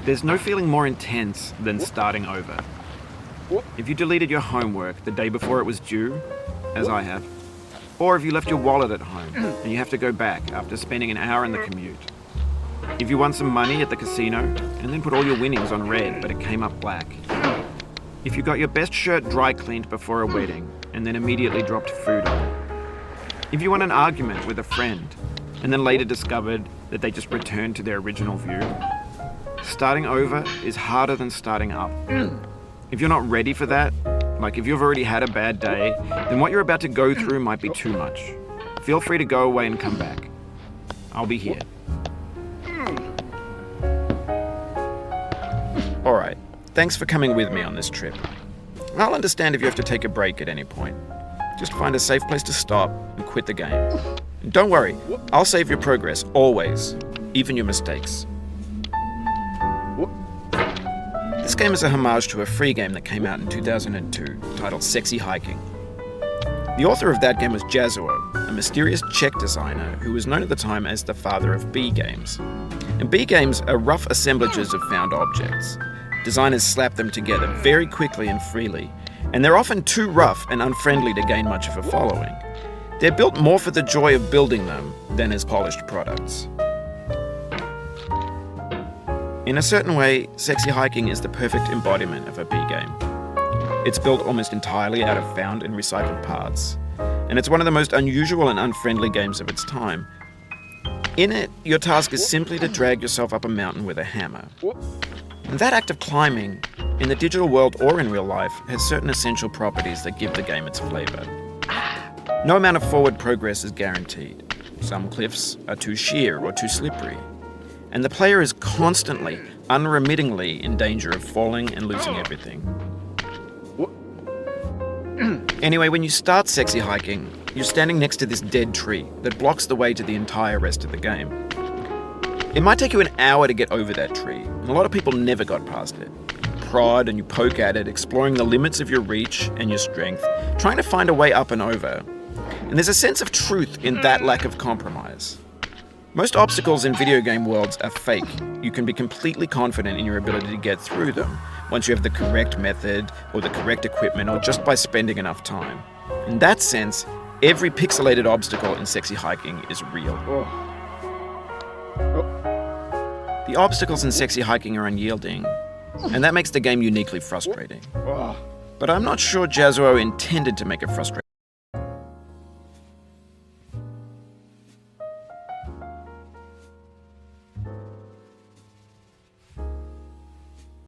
There's no feeling more intense than starting over. If you deleted your homework the day before it was due, as I have, or if you left your wallet at home and you have to go back after spending an hour in the commute. If you won some money at the casino and then put all your winnings on red but it came up black. If you got your best shirt dry cleaned before a wedding and then immediately dropped food on it. If you won an argument with a friend and then later discovered that they just returned to their original view. Starting over is harder than starting up. If you're not ready for that, like if you've already had a bad day, then what you're about to go through might be too much. Feel free to go away and come back. I'll be here. Alright, thanks for coming with me on this trip. I'll understand if you have to take a break at any point. Just find a safe place to stop and quit the game. And don't worry, I'll save your progress, always, even your mistakes. This game is a homage to a free game that came out in 2002, titled Sexy Hiking. The author of that game was Jazuo, a mysterious Czech designer who was known at the time as the father of B games. And B games are rough assemblages of found objects. Designers slap them together very quickly and freely, and they're often too rough and unfriendly to gain much of a following. They're built more for the joy of building them than as polished products. In a certain way, Sexy Hiking is the perfect embodiment of a B game. It's built almost entirely out of found and recycled parts, and it's one of the most unusual and unfriendly games of its time. In it, your task is simply to drag yourself up a mountain with a hammer. And that act of climbing, in the digital world or in real life, has certain essential properties that give the game its flavor. No amount of forward progress is guaranteed. Some cliffs are too sheer or too slippery. And the player is constantly, unremittingly in danger of falling and losing everything. Anyway, when you start Sexy Hiking, you're standing next to this dead tree that blocks the way to the entire rest of the game. It might take you an hour to get over that tree, and a lot of people never got past it. You prod and you poke at it, exploring the limits of your reach and your strength, trying to find a way up and over. And there's a sense of truth in that lack of compromise. Most obstacles in video game worlds are fake. You can be completely confident in your ability to get through them once you have the correct method or the correct equipment or just by spending enough time. In that sense, every pixelated obstacle in Sexy Hiking is real. The obstacles in Sexy Hiking are unyielding, and that makes the game uniquely frustrating. But I'm not sure Jazuo intended to make it frustrating.